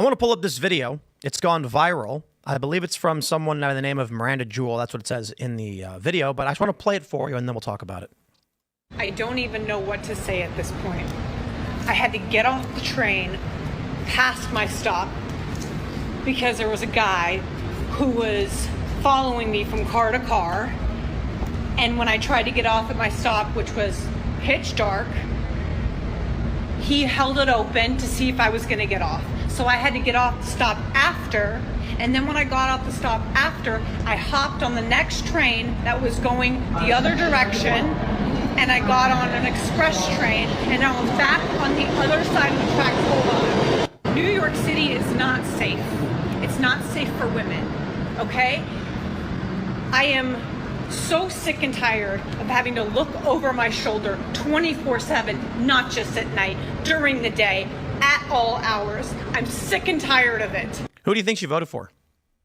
want to pull up this video. It's gone viral. I believe it's from someone by the name of Miranda Jewell. That's what it says in the video. But I just want to play it for you, and then we'll talk about it. I don't even know what to say at this point. I had to get off the train past my stop because there was a guy who was following me from car to car. And when I tried to get off at my stop, which was pitch dark, he held it open to see if I was going to get off. So I had to get off the stop after. And then when I got off the stop after, I hopped on the next train that was going the other direction. And I got on an express train, and I was back on the other side of the tracks. Hold on. New York City is not safe. It's not safe for women, okay? I am so sick and tired of having to look over my shoulder 24/7, not just at night, during the day, at all hours. I'm sick and tired of it. Who do you think she voted for?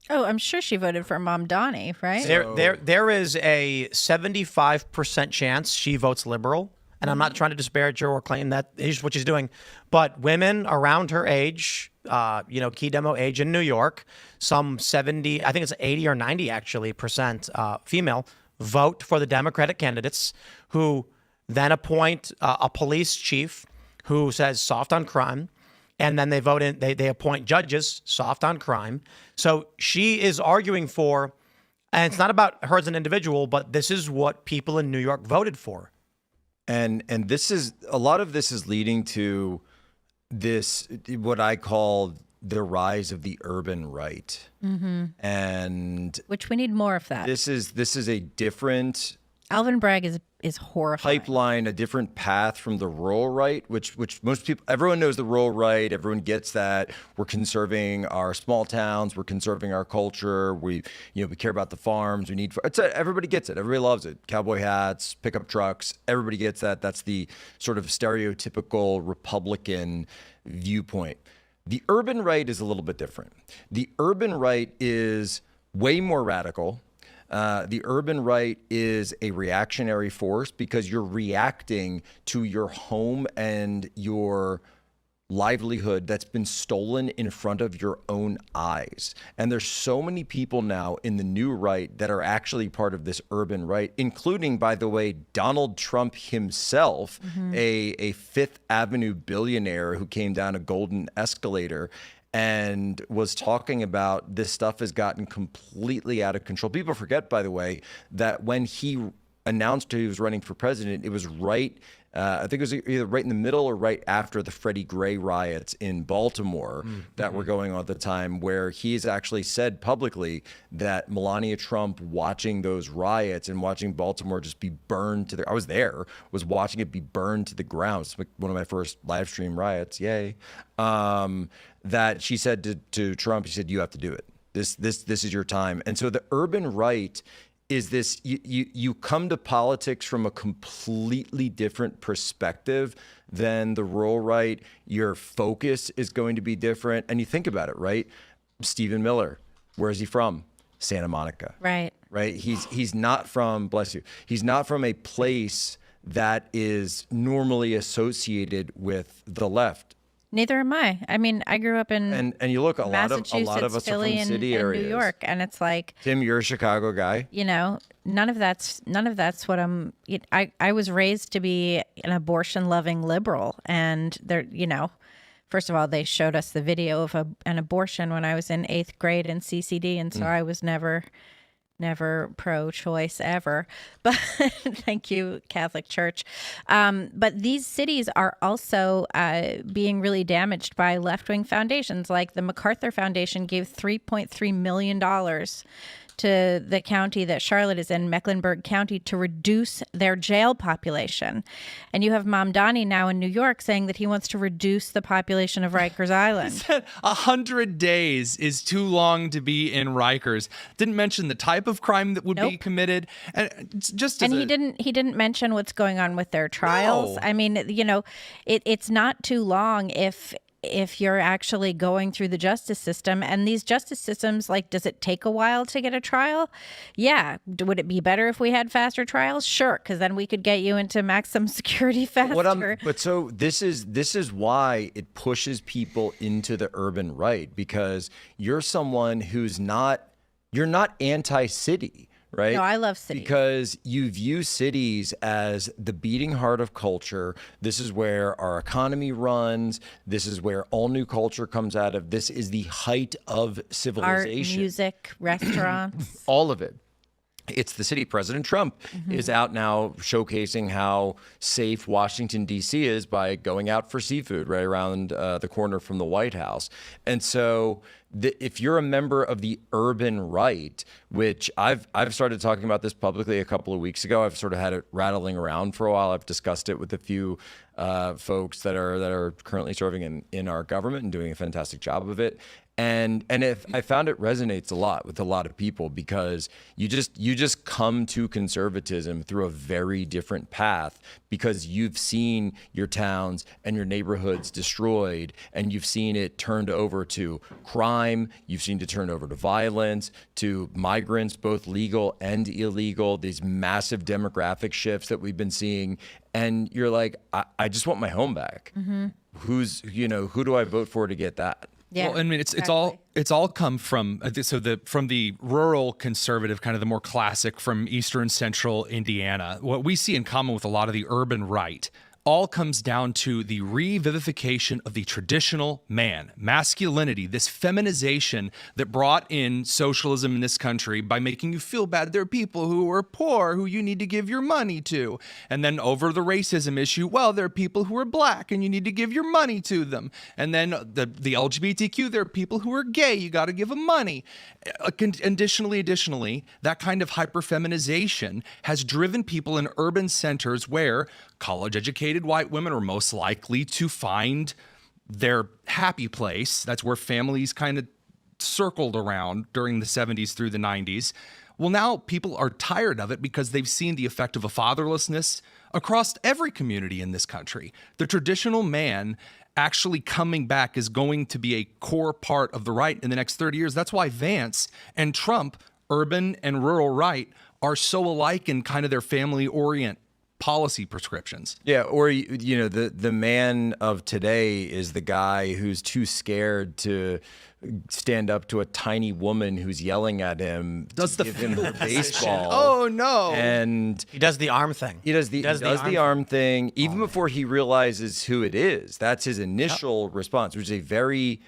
Oh, I'm sure she voted for Mom Donnie, right? There is a 75% chance she votes liberal. And I'm not trying to disparage her or claim that is what she's doing. But women around her age, key demo age in New York, some 70, I think it's 80 or 90 actually percent female, vote for the Democratic candidates who then appoint a police chief who says soft on crime. And then they appoint judges, soft on crime. So she is arguing for, and it's not about her as an individual, but this is what people in New York voted for. And this is, a lot of this is leading to this, what I call the rise of the urban right. Mm-hmm. And which we need more of that. This is a different Alvin Bragg is horrifying. Pipeline, a different path from the rural right, which most people, everyone knows the rural right. Everyone gets that. We're conserving our small towns. We're conserving our culture. We care about the farms. We need, everybody gets it. Everybody loves it. Cowboy hats, pickup trucks. Everybody gets that. That's the sort of stereotypical Republican viewpoint. The urban right is a little bit different. The urban right is way more radical. The urban right is a reactionary force because you're reacting to your home and your livelihood that's been stolen in front of your own eyes. And there's so many people now in the new right that are actually part of this urban right, including, by the way, Donald Trump himself, a Fifth Avenue billionaire who came down a golden escalator and was talking about this stuff has gotten completely out of control. People forget, by the way, that when he announced he was running for president, it was right, I think it was either right in the middle or right after the Freddie Gray riots in Baltimore that were going on at the time, where he's actually said publicly that Melania Trump watching those riots and watching Baltimore just be burned to the, I was there, was watching it be burned to the ground. It's one of my first live stream riots, yay. That she said to Trump, she said, you have to do it. This is your time. And so the urban right is this, you come to politics from a completely different perspective than the rural right. Your focus is going to be different. And you think about it, right? Stephen Miller, where is he from? Santa Monica. Right. Right. He's not from, bless you, he's not from a place that is normally associated with the left. Neither am I. I mean, I grew up in and you look, a lot of us Philly, are from city areas. New York, and it's like, Tim, you're a Chicago guy. None of that's what I'm. I was raised to be an abortion-loving liberal, and first of all, they showed us the video of an abortion when I was in 8th grade in CCD, and so I was never pro-choice ever, but thank you, Catholic Church. But these cities are also being really damaged by left-wing foundations. Like the MacArthur Foundation gave $3.3 million to the county that Charlotte is in, Mecklenburg County, to reduce their jail population. And you have Mom Donnie now in New York saying that he wants to reduce the population of Rikers Island. 100 days is too long to be in Rikers. Didn't mention the type of crime that would be committed. And he didn't mention what's going on with their trials. No. I mean, it's not too long if if you're actually going through the justice system. And these justice systems, like, does it take a while to get a trial? Yeah. Would it be better if we had faster trials? Sure, because then we could get you into maximum security faster. But so this is why it pushes people into the urban right, because you're someone who's you're not anti-city. Right? No, I love cities. Because you view cities as the beating heart of culture. This is where our economy runs. This is where all new culture comes out of. This is the height of civilization. Art, music, restaurants. All of it. It's the city. President Trump is out now showcasing how safe Washington, D.C. is by going out for seafood right around the corner from the White House. And so if you're a member of the urban right, which I've started talking about this publicly a couple of weeks ago, I've sort of had it rattling around for a while. I've discussed it with a few folks that are currently serving in our government and doing a fantastic job of it. And if I found it resonates a lot with a lot of people, because you just come to conservatism through a very different path, because you've seen your towns and your neighborhoods destroyed, and you've seen it turned over to crime, you've seen it turned over to violence, to migrants, both legal and illegal, these massive demographic shifts that we've been seeing. And you're like, I just want my home back. Who do I vote for to get that? Yeah, well, I mean, it's all come from from the rural conservative, kind of the more classic from eastern central Indiana. What we see in common with a lot of the urban right all comes down to the revivification of the traditional man, masculinity, this feminization that brought in socialism in this country by making you feel bad. There are people who are poor who you need to give your money to. And then over the racism issue, well, there are people who are black and you need to give your money to them. And then the LGBTQ, there are people who are gay, you got to give them money. Additionally, that kind of hyperfeminization has driven people in urban centers where college-educated white women are most likely to find their happy place. That's where families kind of circled around during the 70s through the 90s. Well, now people are tired of it because they've seen the effect of a fatherlessness across every community in this country. The traditional man actually coming back is going to be a core part of the right in the next 30 years. That's why Vance and Trump, urban and rural right, are so alike in kind of their family orient policy prescriptions. Yeah, or the man of today is the guy who's too scared to stand up to a tiny woman who's yelling at him. Does to give him her baseball? Oh no! And he does the arm thing. He does the arm thing even before he realizes who it is. That's his initial response, which is a very.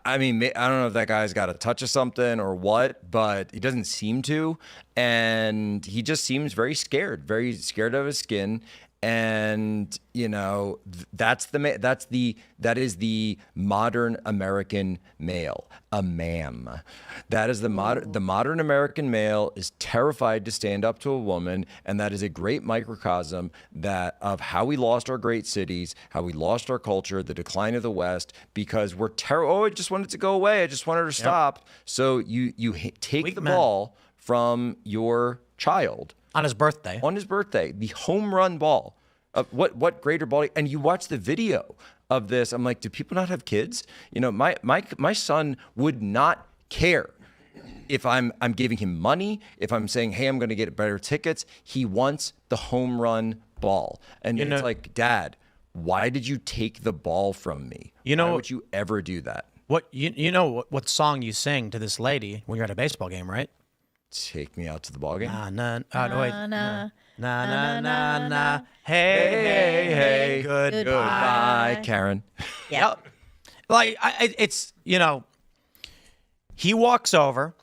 I mean, I don't know if that guy's got a touch of something or what, but he doesn't seem to. And he just seems very scared of his skin. And, that is the modern American male, a ma'am. That is the modern American male is terrified to stand up to a woman. And that is a great microcosm of how we lost our great cities, how we lost our culture, the decline of the West, because we're I just want it to go away. I just want her to stop. So you take the ball from your child. On his birthday, the home run ball. What greater ball? And you watch the video of this. I'm like, do people not have kids? My son would not care if I'm giving him money, if I'm saying, hey, I'm going to get better tickets. He wants the home run ball. And it's like, Dad, why did you take the ball from me? Why would you ever do that? What song you sing to this lady when you're at a baseball game, right? Take me out to the ball game. Na na na na. Hey, goodbye, Karen. Yeah. Like he walks over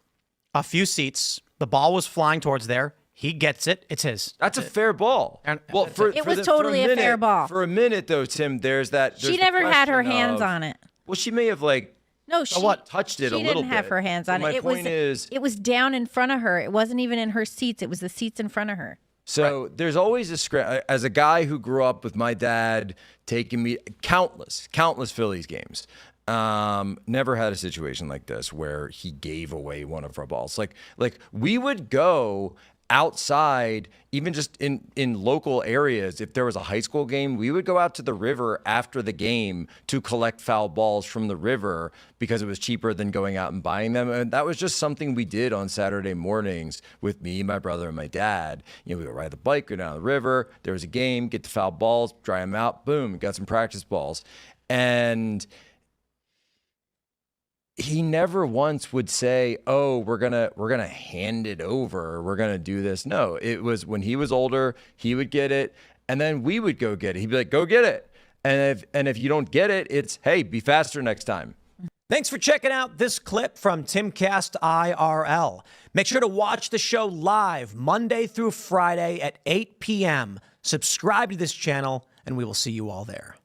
a few seats. The ball was flying towards there. He gets it. It's his. That's a fair ball. It was totally a fair ball. For a minute, though, Tim, there's that. She never had her hands on it. Well, she may have No, she touched it a little bit. She didn't have her hands on it. My point is, it was down in front of her. It wasn't even in her seats. It was the seats in front of her. So there's always as a guy who grew up with my dad taking me countless Phillies games. Never had a situation like this where he gave away one of our balls. Like we would go outside, even just in local areas, if there was a high school game, we would go out to the river after the game to collect foul balls from the river because it was cheaper than going out and buying them. And that was just something we did on Saturday mornings with me, my brother, and my dad. We would ride the bike, go down the river. There was a game, get the foul balls, dry them out, boom, got some practice balls. And he never once would say, "Oh, we're gonna hand it over. We're gonna do this." No, it was when he was older, he would get it, and then we would go get it. He'd be like, "Go get it," and if you don't get it, it's, "Hey, be faster next time." Thanks for checking out this clip from Timcast IRL. Make sure to watch the show live Monday through Friday at 8 p.m. Subscribe to this channel, and we will see you all there.